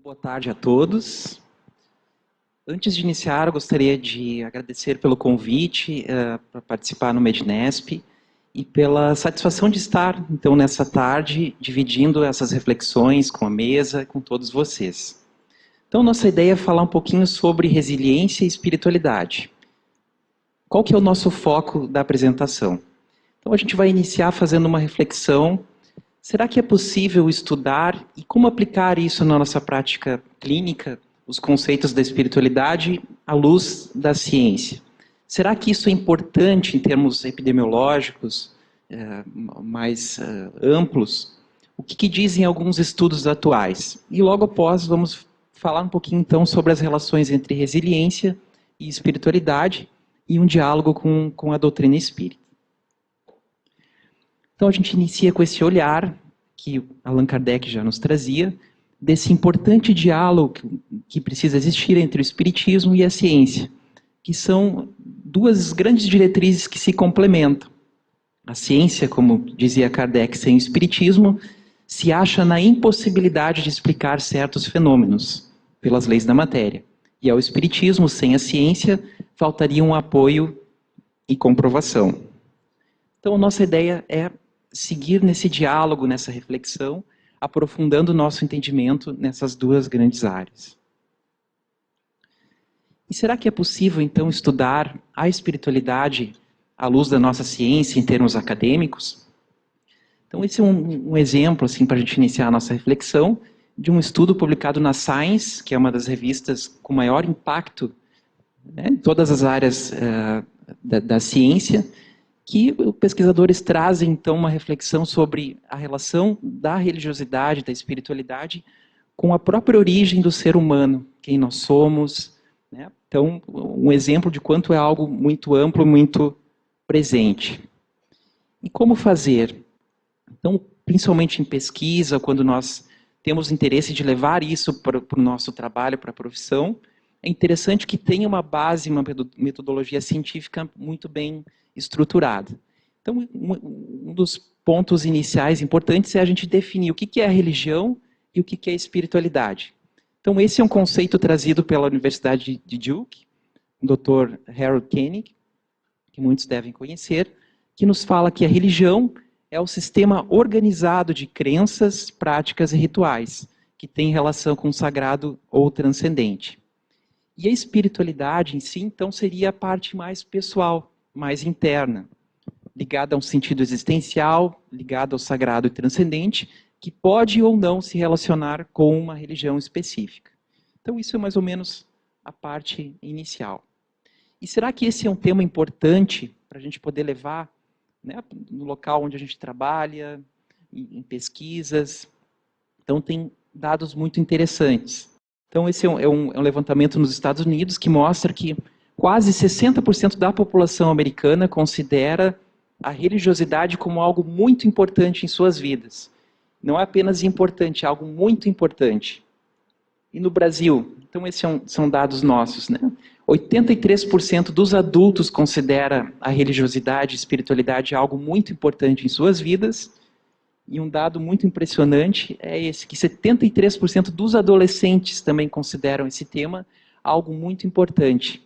Boa tarde a todos. Antes de iniciar, eu gostaria de agradecer pelo convite para participar no Mednesp e pela satisfação de estar, então, nessa tarde, dividindo essas reflexões com a mesa, com todos vocês. Então, nossa ideia é falar um pouquinho sobre resiliência e espiritualidade. Qual que é o nosso foco da apresentação? Então, a gente vai iniciar fazendo uma reflexão. Será que é possível estudar e como aplicar isso na nossa prática clínica, os conceitos da espiritualidade à luz da ciência? Será que isso é importante em termos epidemiológicos mais amplos? O que dizem alguns estudos atuais? E logo após vamos falar um pouquinho então sobre as relações entre resiliência e espiritualidade e um diálogo com a doutrina espírita. Então a gente inicia com esse olhar que Allan Kardec já nos trazia, desse importante diálogo que precisa existir entre o espiritismo e a ciência, que são duas grandes diretrizes que se complementam. A ciência, como dizia Kardec, sem o espiritismo, se acha na impossibilidade de explicar certos fenômenos pelas leis da matéria. E ao espiritismo, sem a ciência, faltaria um apoio e comprovação. Então, a nossa ideia é seguir nesse diálogo, nessa reflexão, aprofundando o nosso entendimento nessas duas grandes áreas. E será que é possível, então, estudar a espiritualidade à luz da nossa ciência em termos acadêmicos? Então, esse é um exemplo, assim, para a gente iniciar a nossa reflexão, de um estudo publicado na Science, que é uma das revistas com maior impacto, né, em todas as áreas da ciência, que os pesquisadores trazem, então, uma reflexão sobre a relação da religiosidade, da espiritualidade, com a própria origem do ser humano, quem nós somos, né? Então, um exemplo de quanto é algo muito amplo, muito presente. E como fazer? Então, principalmente em pesquisa, quando nós temos interesse de levar isso para o nosso trabalho, para a profissão, é interessante que tenha uma base, uma metodologia científica muito bem estruturada. Então, um dos pontos iniciais importantes é a gente definir o que é a religião e o que é a espiritualidade. Então, esse é um conceito trazido pela Universidade de Duke, o Dr. Harold Koenig, que muitos devem conhecer, que nos fala que a religião é o sistema organizado de crenças, práticas e rituais, que tem relação com o sagrado ou transcendente. E a espiritualidade em si, então, seria a parte mais pessoal, mais interna, ligada a um sentido existencial, ligada ao sagrado e transcendente, que pode ou não se relacionar com uma religião específica. Então, isso é mais ou menos a parte inicial. E será que esse é um tema importante para a gente poder levar, né, no local onde a gente trabalha, em pesquisas? Então, tem dados muito interessantes. Então, esse é um levantamento nos Estados Unidos que mostra que quase 60% da população americana considera a religiosidade como algo muito importante em suas vidas. Não é apenas importante, é algo muito importante. E no Brasil, então esses são dados nossos, né? 83% dos adultos considera a religiosidade e espiritualidade algo muito importante em suas vidas. E um dado muito impressionante é esse, que 73% dos adolescentes também consideram esse tema algo muito importante.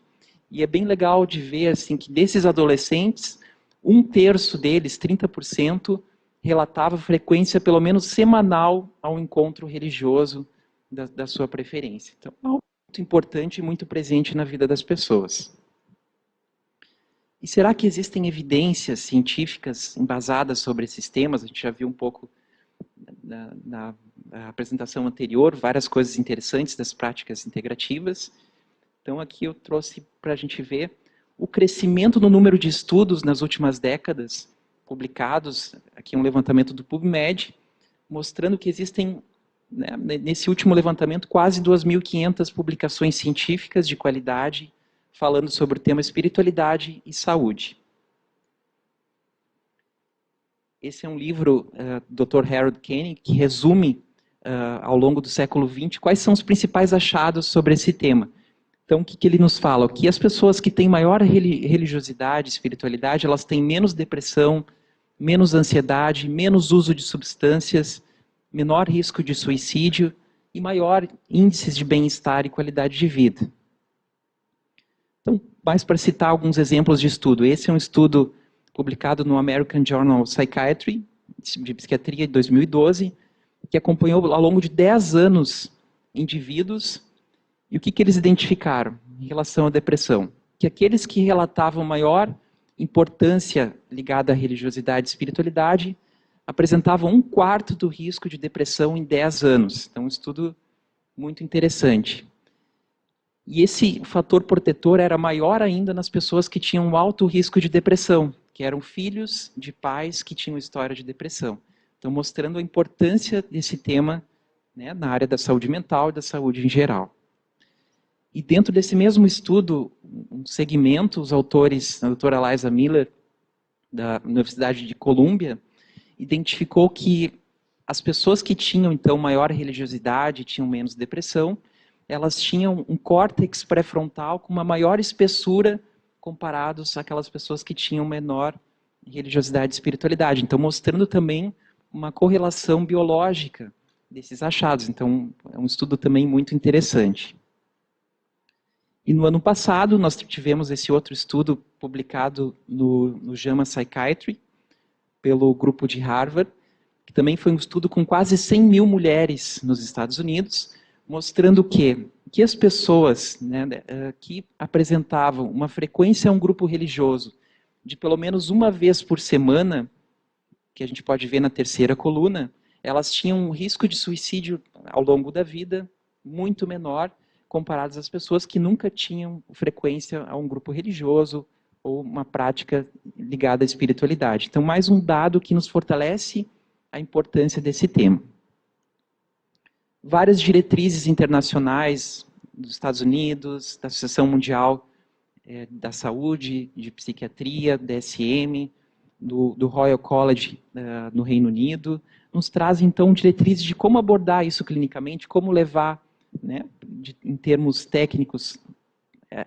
E é bem legal de ver assim, que desses adolescentes, 1/3 deles, 30%, relatava frequência pelo menos semanal ao encontro religioso da sua preferência. Então, é algo muito importante e muito presente na vida das pessoas. E será que existem evidências científicas embasadas sobre esses temas? A gente já viu um pouco na apresentação anterior, várias coisas interessantes das práticas integrativas. Então, aqui eu trouxe para a gente ver o crescimento no número de estudos nas últimas décadas, publicados, aqui um levantamento do PubMed, mostrando que existem, né, nesse último levantamento, quase 2.500 publicações científicas de qualidade, falando sobre o tema espiritualidade e saúde. Esse é um livro do Dr. Harold Koenig, que resume, ao longo do século XX, quais são os principais achados sobre esse tema. Então, o que ele nos fala? Que as pessoas que têm maior religiosidade, espiritualidade, elas têm menos depressão, menos ansiedade, menos uso de substâncias, menor risco de suicídio e maior índices de bem-estar e qualidade de vida. Então, mais para citar alguns exemplos de estudo. Esse é um estudo publicado no American Journal of Psychiatry, de psiquiatria, de 2012, que acompanhou ao longo de 10 anos indivíduos, e o que eles identificaram em relação à depressão? Que aqueles que relatavam maior importância ligada à religiosidade e espiritualidade apresentavam 1/4 do risco de depressão em 10 anos. Então, um estudo muito interessante. E esse fator protetor era maior ainda nas pessoas que tinham um alto risco de depressão, que eram filhos de pais que tinham história de depressão. Então, mostrando a importância desse tema, né, na área da saúde mental e da saúde em geral. E dentro desse mesmo estudo, um segmento, os autores, a doutora Liza Miller, da Universidade de Colômbia, identificou que as pessoas que tinham, então, maior religiosidade, tinham menos depressão, elas tinham um córtex pré-frontal com uma maior espessura comparados àquelas pessoas que tinham menor religiosidade e espiritualidade. Então, mostrando também uma correlação biológica desses achados. Então, é um estudo também muito interessante. E no ano passado, nós tivemos esse outro estudo publicado no JAMA Psychiatry, pelo grupo de Harvard, que também foi um estudo com quase 100 mil mulheres nos Estados Unidos, mostrando que as pessoas, né, que apresentavam uma frequência a um grupo religioso de pelo menos uma vez por semana, que a gente pode ver na terceira coluna, elas tinham um risco de suicídio ao longo da vida muito menor, comparadas às pessoas que nunca tinham frequência a um grupo religioso ou uma prática ligada à espiritualidade. Então, mais um dado que nos fortalece a importância desse tema. Várias diretrizes internacionais dos Estados Unidos, da Associação Mundial da Saúde, de Psiquiatria, DSM, do Royal College no Reino Unido, nos trazem, então, diretrizes de como abordar isso clinicamente, como levar, né, em termos técnicos,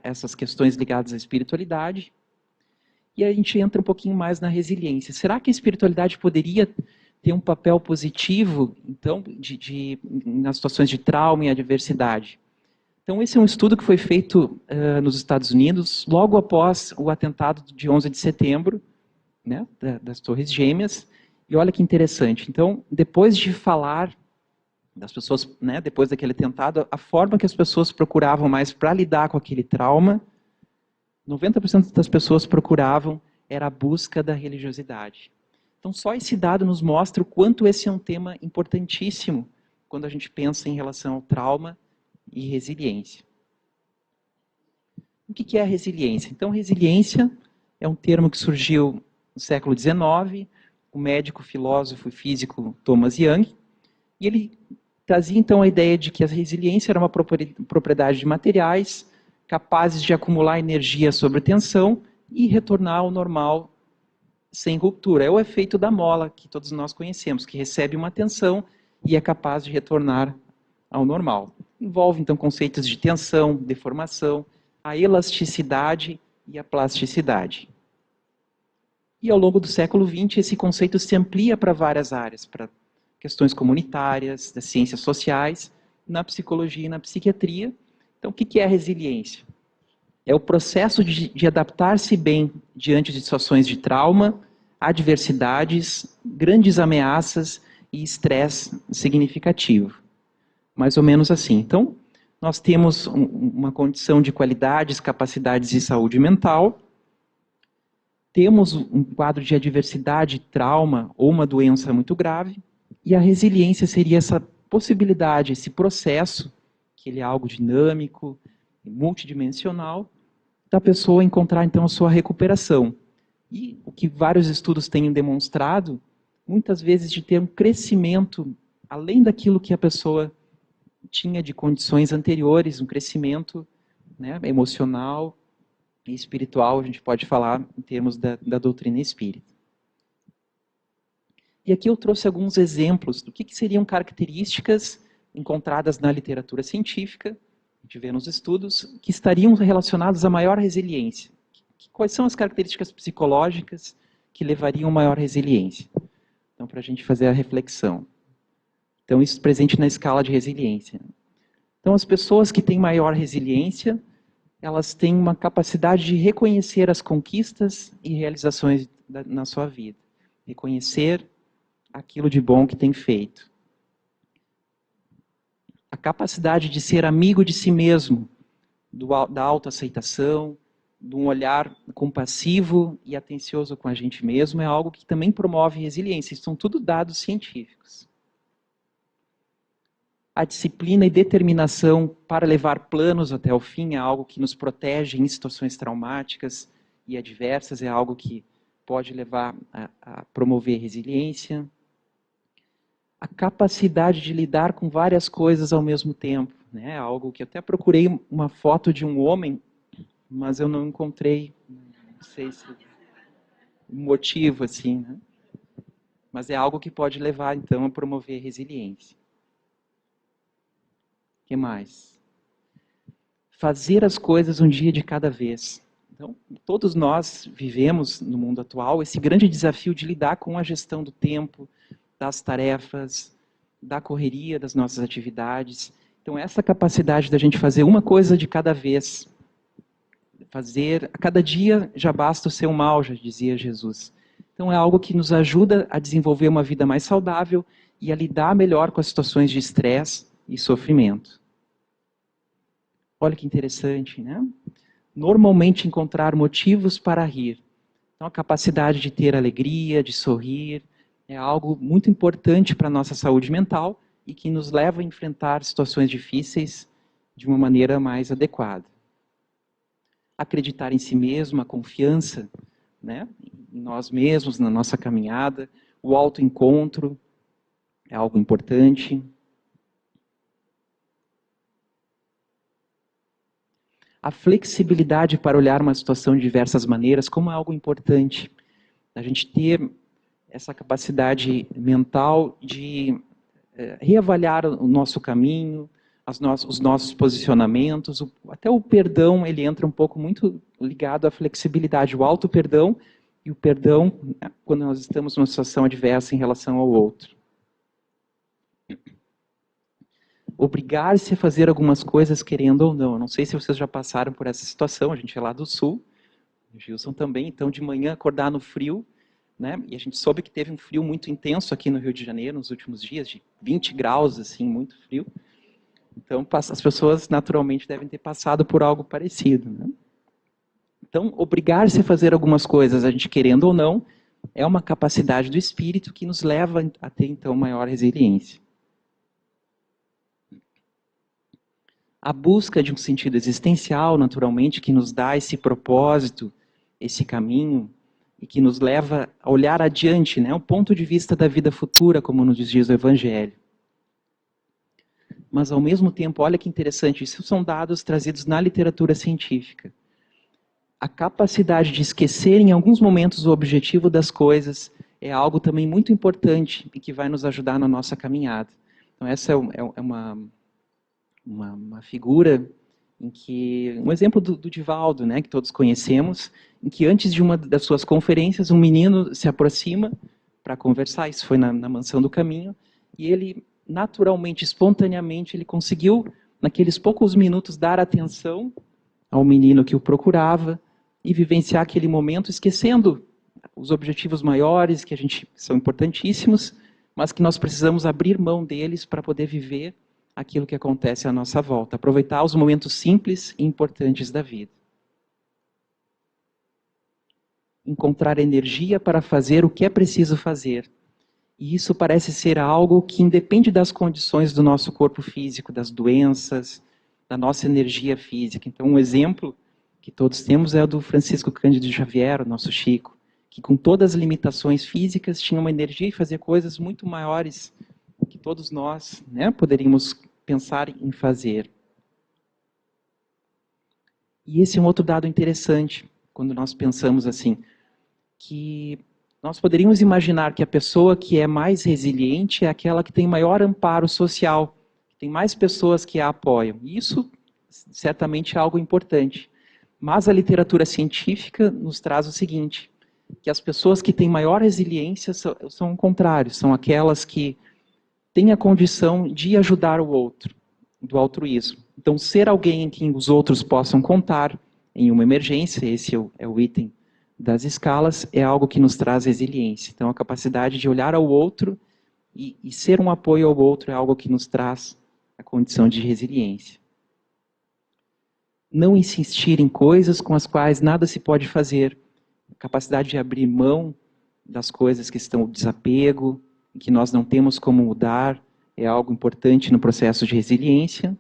essas questões ligadas à espiritualidade. E a gente entra um pouquinho mais na resiliência. Será que a espiritualidade poderia ter um papel positivo, então, nas situações de trauma e adversidade? Então, esse é um estudo que foi feito nos Estados Unidos, logo após o atentado de 11 de setembro, né, das Torres Gêmeas. E olha que interessante. Então, depois de falar das pessoas, né, depois daquele atentado, a forma que as pessoas procuravam mais para lidar com aquele trauma, 90% das pessoas procuravam era a busca da religiosidade. Então, só esse dado nos mostra o quanto esse é um tema importantíssimo quando a gente pensa em relação ao trauma e resiliência. O que é a resiliência? Então, resiliência é um termo que surgiu no século XIX, o médico, filósofo e físico Thomas Young, e ele trazia então a ideia de que a resiliência era uma propriedade de materiais capazes de acumular energia sob tensão e retornar ao normal sem ruptura. É o efeito da mola que todos nós conhecemos, que recebe uma tensão e é capaz de retornar ao normal. Envolve então conceitos de tensão, deformação, a elasticidade e a plasticidade. E ao longo do século XX, esse conceito se amplia para várias áreas, para questões comunitárias, das ciências sociais, na psicologia e na psiquiatria. Então, o que é a resiliência? É o processo de adaptar-se bem diante de situações de trauma, adversidades, grandes ameaças e estresse significativo. Mais ou menos assim. Então, nós temos uma condição de qualidades, capacidades e saúde mental, temos um quadro de adversidade, trauma ou uma doença muito grave, e a resiliência seria essa possibilidade, esse processo, que ele é algo dinâmico, multidimensional, da pessoa encontrar então a sua recuperação. E o que vários estudos têm demonstrado, muitas vezes de ter um crescimento além daquilo que a pessoa tinha de condições anteriores, um crescimento, né, emocional e espiritual, a gente pode falar em termos da doutrina espírita. E aqui eu trouxe alguns exemplos do que seriam características encontradas na literatura científica, a gente vê nos estudos, que estariam relacionadas a maior resiliência. Quais são as características psicológicas que levariam a maior resiliência? Então, para a gente fazer a reflexão. Então, isso presente na escala de resiliência. Então, as pessoas que têm maior resiliência, elas têm uma capacidade de reconhecer as conquistas e realizações na sua vida. Reconhecer aquilo de bom que tem feito. A capacidade de ser amigo de si mesmo, da autoaceitação, de um olhar compassivo e atencioso com a gente mesmo, é algo que também promove resiliência. Isso são tudo dados científicos. A disciplina e determinação para levar planos até o fim é algo que nos protege em situações traumáticas e adversas, é algo que pode levar a promover resiliência. A capacidade de lidar com várias coisas ao mesmo tempo, né? Algo que eu até procurei uma foto de um homem, mas eu não encontrei, não sei se um motivo assim, né? Mas é algo que pode levar então a promover resiliência. O que mais? Fazer as coisas um dia de cada vez. Então, todos nós vivemos no mundo atual esse grande desafio de lidar com a gestão do tempo, das tarefas, da correria das nossas atividades. Então, essa capacidade da gente fazer uma coisa de cada vez, fazer a cada dia já basta o seu mal, já dizia Jesus. Então, é algo que nos ajuda a desenvolver uma vida mais saudável e a lidar melhor com as situações de estresse e sofrimento. Olha que interessante, né? Normalmente encontrar motivos para rir. Então, a capacidade de ter alegria, de sorrir, é algo muito importante para a nossa saúde mental e que nos leva a enfrentar situações difíceis de uma maneira mais adequada. Acreditar em si mesmo, a confiança, né, em nós mesmos, na nossa caminhada, o autoencontro é algo importante. A flexibilidade para olhar uma situação de diversas maneiras como é algo importante. A gente ter essa capacidade mental de reavaliar o nosso caminho, os nossos posicionamentos, até o perdão, ele entra um pouco muito ligado à flexibilidade, o auto-perdão e o perdão, né, quando nós estamos numa situação adversa em relação ao outro. Obrigar-se a fazer algumas coisas querendo ou não. Eu não sei se vocês já passaram por essa situação, a gente é lá do Sul, o Gilson também, então de manhã acordar no frio, né? E a gente soube que teve um frio muito intenso aqui no Rio de Janeiro nos últimos dias, de 20 graus, assim, muito frio. Então, as pessoas naturalmente devem ter passado por algo parecido, né? Então, obrigar-se a fazer algumas coisas, a gente querendo ou não, é uma capacidade do espírito que nos leva a ter, então, maior resiliência. A busca de um sentido existencial, naturalmente, que nos dá esse propósito, esse caminho, e que nos leva a olhar adiante, né? O ponto de vista da vida futura, como nos diz o Evangelho. Mas, ao mesmo tempo, olha que interessante, isso são dados trazidos na literatura científica. A capacidade de esquecer em alguns momentos o objetivo das coisas é algo também muito importante e que vai nos ajudar na nossa caminhada. Então, essa é uma figura em que, um exemplo do Divaldo, né, que todos conhecemos, em que antes de uma das suas conferências, um menino se aproxima para conversar, isso foi na Mansão do Caminho, e ele, naturalmente, espontaneamente, ele conseguiu, naqueles poucos minutos, dar atenção ao menino que o procurava e vivenciar aquele momento, esquecendo os objetivos maiores, que são importantíssimos, mas que nós precisamos abrir mão deles para poder viver aquilo que acontece à nossa volta. Aproveitar os momentos simples e importantes da vida. Encontrar energia para fazer o que é preciso fazer. E isso parece ser algo que independe das condições do nosso corpo físico, das doenças, da nossa energia física. Então, um exemplo que todos temos é o do Francisco Cândido Xavier, o nosso Chico, que com todas as limitações físicas tinha uma energia e fazia coisas muito maiores que todos nós, né, poderíamos pensar em fazer. E esse é um outro dado interessante, quando nós pensamos assim, que nós poderíamos imaginar que a pessoa que é mais resiliente é aquela que tem maior amparo social, que tem mais pessoas que a apoiam. E isso certamente é algo importante. Mas a literatura científica nos traz o seguinte, que as pessoas que têm maior resiliência são o contrário, são aquelas que tem a condição de ajudar o outro, do altruísmo. Então, ser alguém em quem os outros possam contar em uma emergência, esse é o item das escalas, é algo que nos traz resiliência. Então, a capacidade de olhar ao outro e ser um apoio ao outro é algo que nos traz a condição de resiliência. Não insistir em coisas com as quais nada se pode fazer. A capacidade de abrir mão das coisas que estão no desapego, que nós não temos como mudar, é algo importante no processo de resiliência.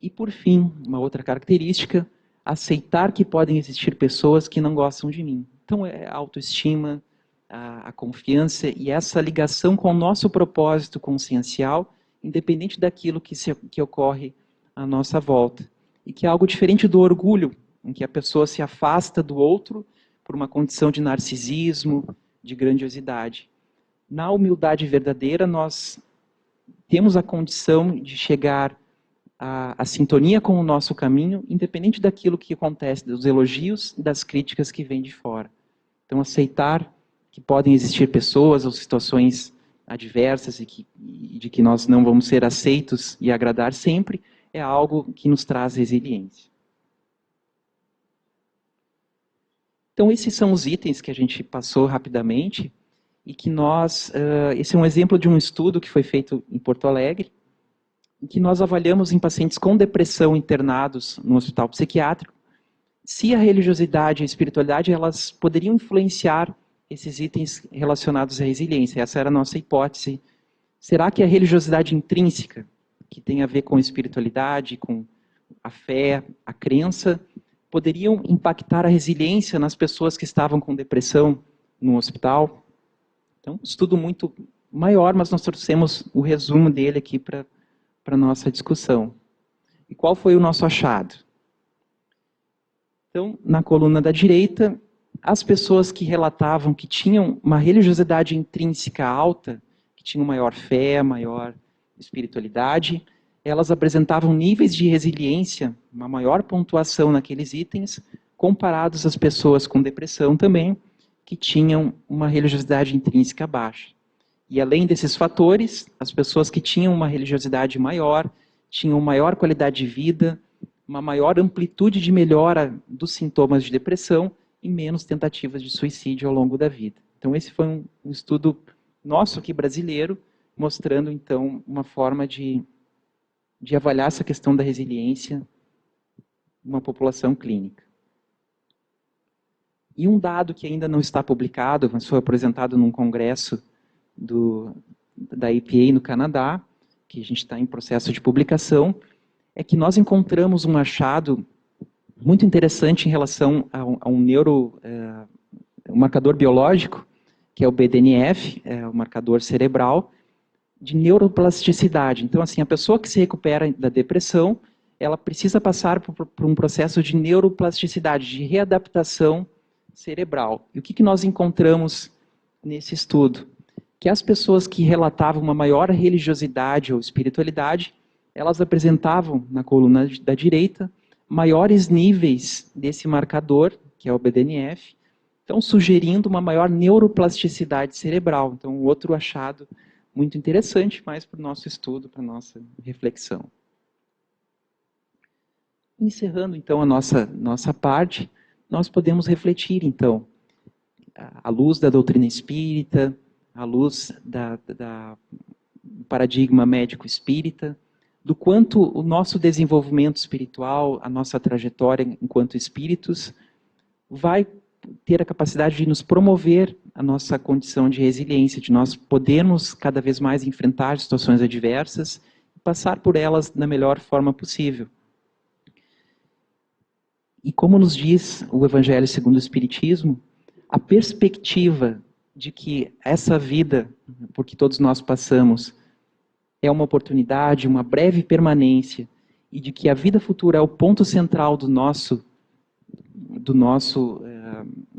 E, por fim, uma outra característica, aceitar que podem existir pessoas que não gostam de mim. Então, é a autoestima, a confiança e essa ligação com o nosso propósito consciencial, independente daquilo que ocorre à nossa volta. E que é algo diferente do orgulho, em que a pessoa se afasta do outro por uma condição de narcisismo, de grandiosidade. Na humildade verdadeira, nós temos a condição de chegar à sintonia com o nosso caminho, independente daquilo que acontece, dos elogios e das críticas que vêm de fora. Então, aceitar que podem existir pessoas ou situações adversas e de que nós não vamos ser aceitos e agradar sempre, é algo que nos traz resiliência. Então, esses são os itens que a gente passou rapidamente e que nós... esse é um exemplo de um estudo que foi feito em Porto Alegre, em que nós avaliamos em pacientes com depressão internados no hospital psiquiátrico se a religiosidade e a espiritualidade elas poderiam influenciar esses itens relacionados à resiliência. Essa era a nossa hipótese. Será que a religiosidade intrínseca, que tem a ver com a espiritualidade, com a fé, a crença, poderiam impactar a resiliência nas pessoas que estavam com depressão no hospital? Então, um estudo muito maior, mas nós trouxemos o resumo dele aqui para a nossa discussão. E qual foi o nosso achado? Então, na coluna da direita, as pessoas que relatavam que tinham uma religiosidade intrínseca alta, que tinham maior fé, maior espiritualidade, elas apresentavam níveis de resiliência, uma maior pontuação naqueles itens, comparados às pessoas com depressão também, que tinham uma religiosidade intrínseca baixa. E além desses fatores, as pessoas que tinham uma religiosidade maior, tinham maior qualidade de vida, uma maior amplitude de melhora dos sintomas de depressão e menos tentativas de suicídio ao longo da vida. Então esse foi um estudo nosso aqui brasileiro, mostrando então uma forma de avaliar essa questão da resiliência numa população clínica. E um dado que ainda não está publicado, mas foi apresentado num congresso da EPA no Canadá, que a gente está em processo de publicação, é que nós encontramos um achado muito interessante em relação a um um marcador biológico, que é o BDNF, o marcador cerebral, de neuroplasticidade. Então, assim, a pessoa que se recupera da depressão, ela precisa passar por um processo de neuroplasticidade, de readaptação cerebral. E o que nós encontramos nesse estudo? Que as pessoas que relatavam uma maior religiosidade ou espiritualidade, elas apresentavam, na coluna da direita, maiores níveis desse marcador, que é o BDNF, então sugerindo uma maior neuroplasticidade cerebral. Então, outro achado muito interessante, mais para o nosso estudo, para a nossa reflexão. Encerrando, então, a nossa parte, nós podemos refletir, então, à luz da doutrina espírita, à luz do paradigma médico espírita, do quanto o nosso desenvolvimento espiritual, a nossa trajetória enquanto espíritos, vai ter a capacidade de nos promover a nossa condição de resiliência, de nós podermos cada vez mais enfrentar situações adversas e passar por elas da melhor forma possível. E como nos diz o Evangelho segundo o Espiritismo, a perspectiva de que essa vida, por que todos nós passamos, é uma oportunidade, uma breve permanência, e de que a vida futura é o ponto central da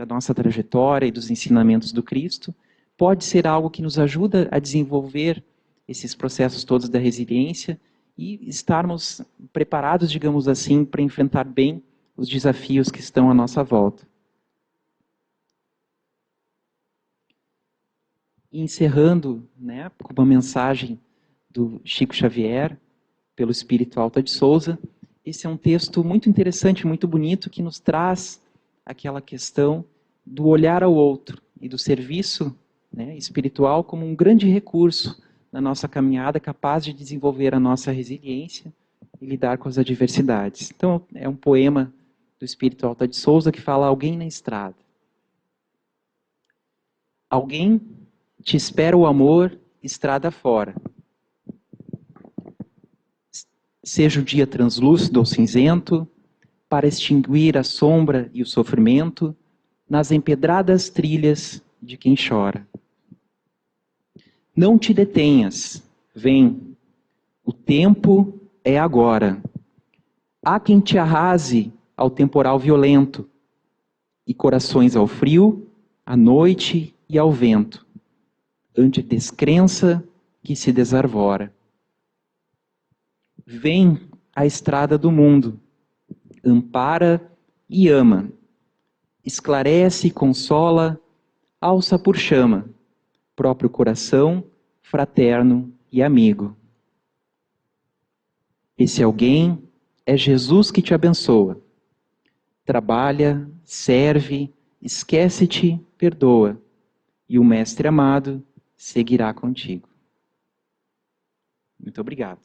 nossa trajetória e dos ensinamentos do Cristo, pode ser algo que nos ajuda a desenvolver esses processos todos da resiliência e estarmos preparados, digamos assim, para enfrentar bem os desafios que estão à nossa volta. E encerrando, né, com uma mensagem do Chico Xavier, pelo Espírito Alta de Souza. Esse é um texto muito interessante, muito bonito, que nos traz aquela questão do olhar ao outro e do serviço, né, espiritual como um grande recurso na nossa caminhada, capaz de desenvolver a nossa resiliência e lidar com as adversidades. Então, é um poema do Espírito Alta de Souza que fala alguém na estrada. Alguém te espera o amor, estrada fora. Seja o dia translúcido ou cinzento, para extinguir a sombra e o sofrimento nas empedradas trilhas de quem chora. Não te detenhas, vem, o tempo é agora. Há quem te arrase ao temporal violento, e corações ao frio, à noite e ao vento, ante descrença que se desarvora. Vem a estrada do mundo, ampara e ama, esclarece e consola, alça por chama, próprio coração, fraterno e amigo. Esse alguém é Jesus que te abençoa. Trabalha, serve, esquece-te, perdoa, e o Mestre amado seguirá contigo. Muito obrigado.